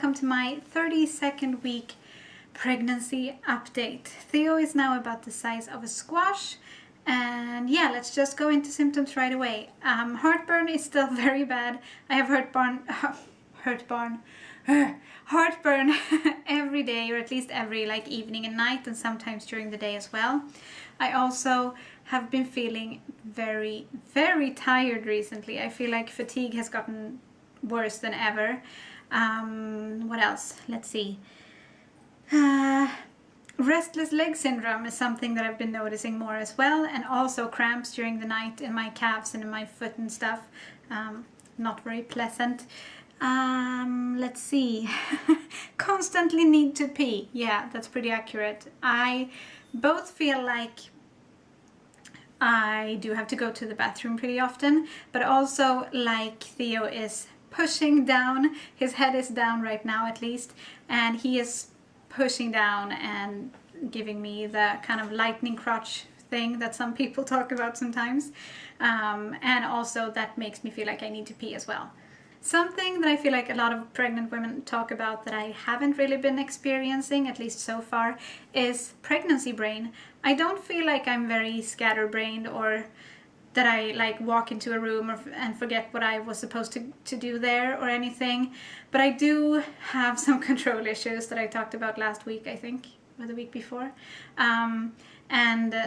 welcome to my 32nd week pregnancy update. Theo is now about the size of a squash, and yeah, let's just go into symptoms right away. Heartburn is still very bad. I have heartburn every day, or at least every evening and night, and sometimes during the day as well. I also have been feeling very, very tired recently. I feel like fatigue has gotten worse than ever. What else? Let's see. Restless leg syndrome is something that I've been noticing more as well, and also cramps during the night in my calves and in my foot and stuff. Not very pleasant. Let's see. Constantly need to pee. Yeah, that's pretty accurate. I both feel like I do have to go to the bathroom pretty often, but also like Theo is pushing down. His head is down right now at least, and he is pushing down and giving me the kind of lightning crotch thing that some people talk about sometimes. And also that makes me feel like I need to pee as well. Something that I feel like a lot of pregnant women talk about that I haven't really been experiencing, at least so far, is pregnancy brain. I don't feel like I'm very scatterbrained, or that I walk into a room and forget what I was supposed to do there or anything. But I do have some control issues that I talked about last week, I think, or the week before.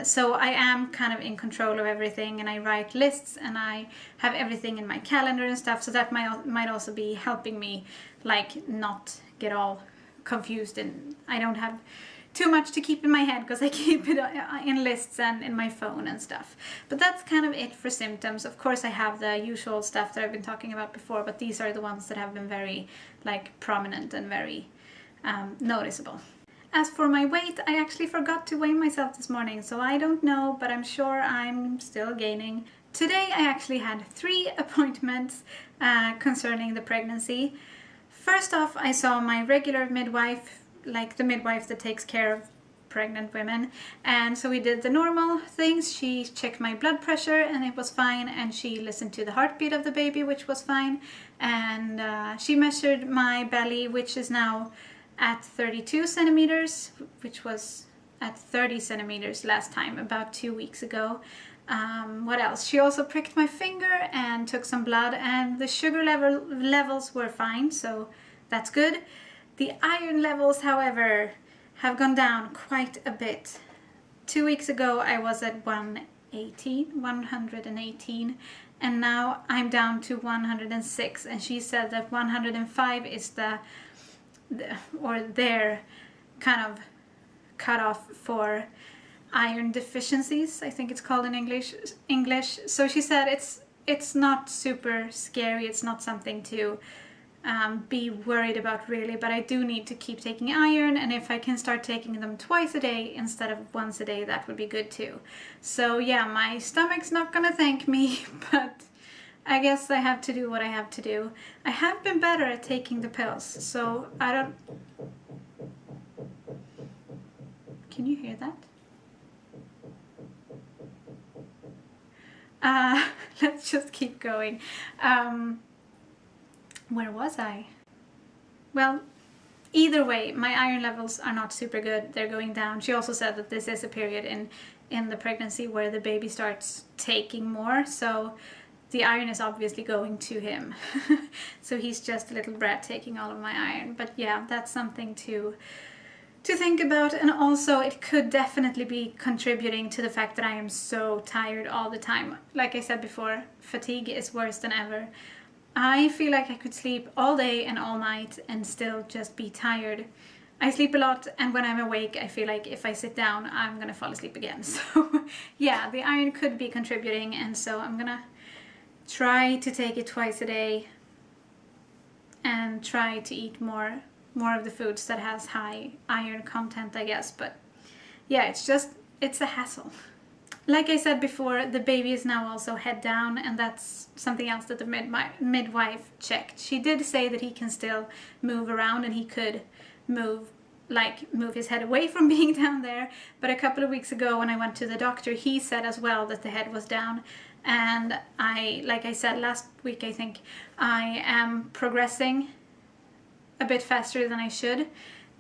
So I am kind of in control of everything, and I write lists and I have everything in my calendar and stuff, so that might also be helping me not get all confused, and I don't have too much to keep in my head because I keep it in lists and in my phone and stuff. But that's kind of it for symptoms. Of course I have the usual stuff that I've been talking about before, but these are the ones that have been very prominent and very noticeable. As for my weight, I actually forgot to weigh myself this morning, so I don't know, but I'm sure I'm still gaining. Today I actually had 3 appointments concerning the pregnancy. First off, I saw my regular midwife, the midwife that takes care of pregnant women, and so we did the normal things. She checked my blood pressure and it was fine, and she listened to the heartbeat of the baby, which was fine, and she measured my belly, which is now at 32 centimeters, which was at 30 centimeters last time, about 2 weeks ago. What else? She also pricked my finger and took some blood, and the sugar levels were fine, so that's good. The iron levels, however, have gone down quite a bit. 2 weeks ago I was at 118, and now I'm down to 106, and she said that 105 is their kind of cutoff for iron deficiencies, I think it's called in English. So she said it's not super scary, it's not something to be worried about really, but I do need to keep taking iron, and if I can start taking them twice a day instead of once a day, that would be good too. So yeah, my stomach's not gonna thank me, but I guess I have to do what I have to do. I have been better at taking the pills, so I don't... Can you hear that? Let's just keep going. Where was I? Well, either way, my iron levels are not super good. They're going down. She also said that this is a period in the pregnancy where the baby starts taking more, so the iron is obviously going to him. So he's just a little brat taking all of my iron. But yeah, that's something to think about, and also it could definitely be contributing to the fact that I am so tired all the time. Like I said before, fatigue is worse than ever. I feel like I could sleep all day and all night and still just be tired. I sleep a lot, and when I'm awake I feel like if I sit down I'm gonna fall asleep again. So yeah, the iron could be contributing, and so I'm gonna try to take it twice a day and try to eat more of the foods that has high iron content, I guess. But yeah, it's a hassle. Like I said before, the baby is now also head down, and that's something else that the midwife checked. She did say that he can still move around, and he could move his head away from being down there, but a couple of weeks ago when I went to the doctor, he said as well that the head was down. And like I said last week, I think I am progressing a bit faster than I should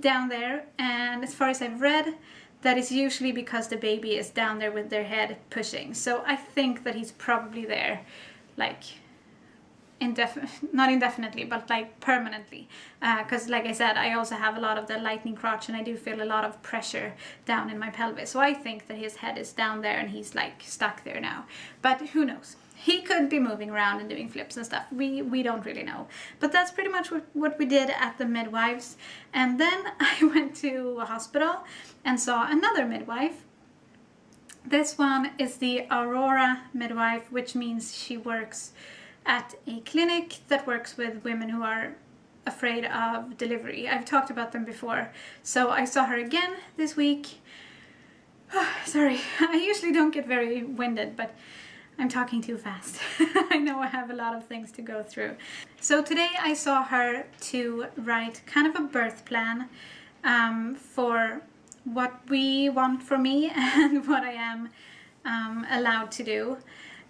down there, and as far as I've read, that is usually because the baby is down there with their head pushing. So I think that he's probably there, like not indefinitely, but like permanently, because like I said, I also have a lot of the lightning crotch, and I do feel a lot of pressure down in my pelvis. So I think that his head is down there and he's like stuck there now, but who knows? He could be moving around and doing flips and stuff. We don't really know. But that's pretty much what we did at the midwives. And then I went to a hospital and saw another midwife. This one is the Aurora midwife, which means she works at a clinic that works with women who are afraid of delivery. I've talked about them before. So I saw her again this week. Oh, sorry, I usually don't get very winded, but I'm talking too fast. I know I have a lot of things to go through. So today I saw her to write kind of a birth plan for what we want for me and what I am allowed to do.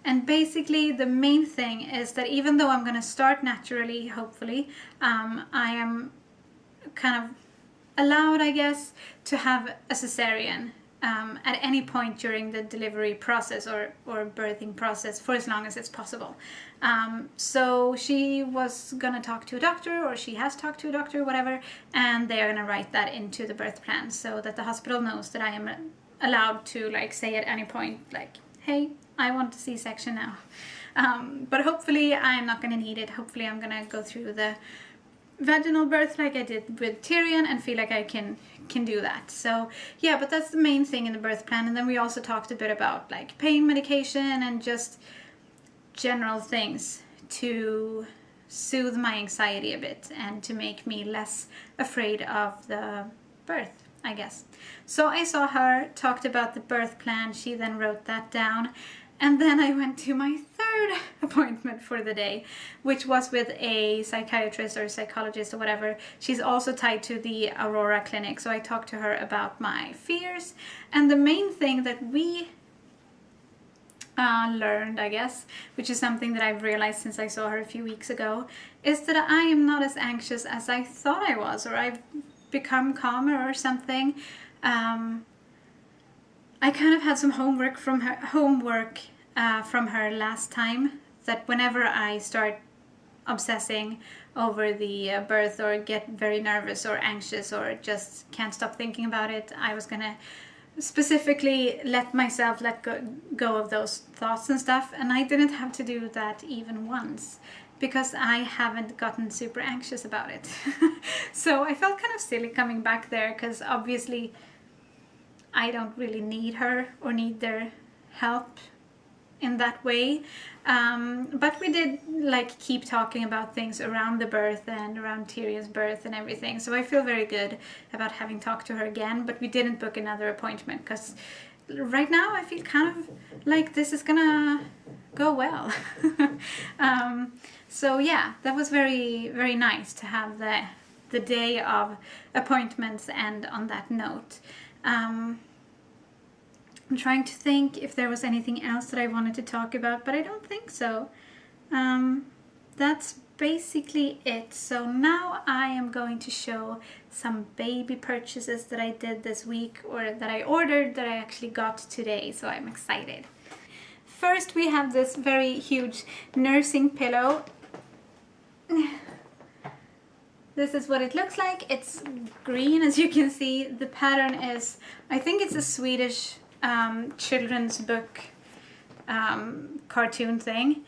And basically the main thing is that even though I'm going to start naturally, hopefully, I am kind of allowed, I guess, to have a cesarean at any point during the delivery process or birthing process for as long as it's possible. So she was gonna talk to a doctor, or she has talked to a doctor, whatever, and they're gonna write that into the birth plan so that the hospital knows that I am allowed to like say at any point like, hey, I want a C-section now. But hopefully I'm not gonna need it. Hopefully I'm gonna go through the vaginal birth like I did with Tyrion and feel like I can do that. So yeah, but that's the main thing in the birth plan. And then we also talked a bit about like pain medication and just general things to soothe my anxiety a bit and to make me less afraid of the birth, I guess. So I saw her, talked about the birth plan, she then wrote that down. And then I went to my third appointment for the day, which was with a psychiatrist or psychologist or whatever. She's also tied to the Aurora clinic. So I talked to her about my fears. And the main thing that we learned, I guess, which is something that I've realized since I saw her a few weeks ago, is that I am not as anxious as I thought I was, or I've become calmer or something. I kind of had some homework from her last time, that whenever I start obsessing over the birth or get very nervous or anxious or just can't stop thinking about it, I was gonna specifically let myself let go of those thoughts and stuff, and I didn't have to do that even once because I haven't gotten super anxious about it. So I felt kind of silly coming back there because obviously I don't really need her or need their help in that way. But we did like keep talking about things around the birth and around Tyrion's birth and everything. So I feel very good about having talked to her again, but we didn't book another appointment because right now I feel kind of like this is gonna go well. So yeah, that was very, very nice to have the day of appointments end on that note. I'm trying to think if there was anything else that I wanted to talk about, but I don't think so. That's basically it. So now I am going to show some baby purchases that I did this week, or that I ordered that I actually got today, so I'm excited. First we have this very huge nursing pillow. This is what it looks like. It's green, as you can see. The pattern is, I think it's a Swedish children's book cartoon thing.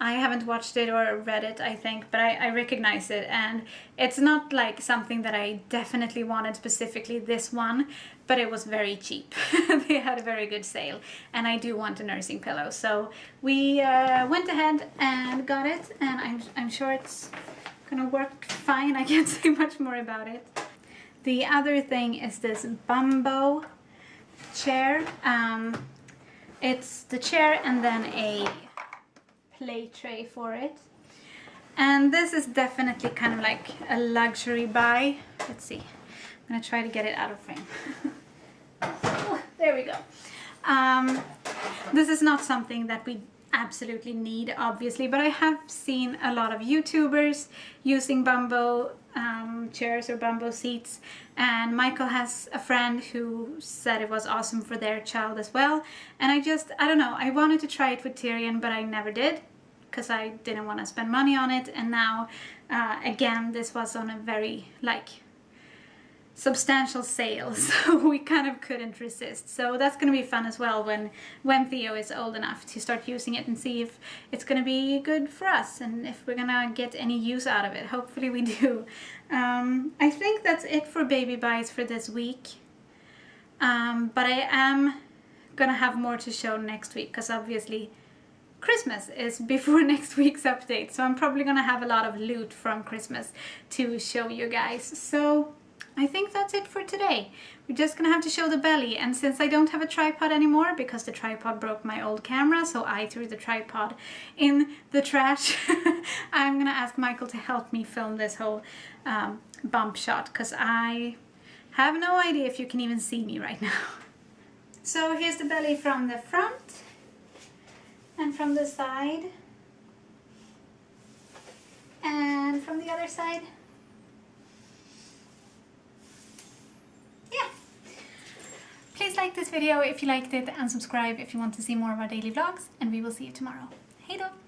I haven't watched it or read it, I think, but I recognize it, and it's not like something that I definitely wanted specifically this one, but it was very cheap. They had a very good sale, and I do want a nursing pillow, so we went ahead and got it, and I'm sure it's gonna work fine. I can't say much more about it. The other thing is this Bumbo chair. It's the chair and then a play tray for it, and this is definitely kind of like a luxury buy. Let's see, I'm gonna try to get it out of frame. Oh, there we go. This is not something that we absolutely need, obviously, but I have seen a lot of YouTubers using bumbo chairs or bumbo seats, and Michael has a friend who said it was awesome for their child as well. And I don't know, I wanted to try it with Tyrion, but I never did because I didn't want to spend money on it. And now again, this was on a very like substantial sale, so we kind of couldn't resist. So that's going to be fun as well when Theo is old enough to start using it, and see if it's going to be good for us and if we're going to get any use out of it. Hopefully we do. I think that's it for baby buys for this week, but I am going to have more to show next week because obviously Christmas is before next week's update, so I'm probably going to have a lot of loot from Christmas to show you guys. So I think that's it for today. We're just gonna have to show the belly, and since I don't have a tripod anymore because the tripod broke my old camera, so I threw the tripod in the trash, I'm gonna ask Michael to help me film this whole bump shot because I have no idea if you can even see me right now. So here's the belly from the front and from the side and from the other side. Please like this video if you liked it and subscribe if you want to see more of our daily vlogs, and we will see you tomorrow. Hej då!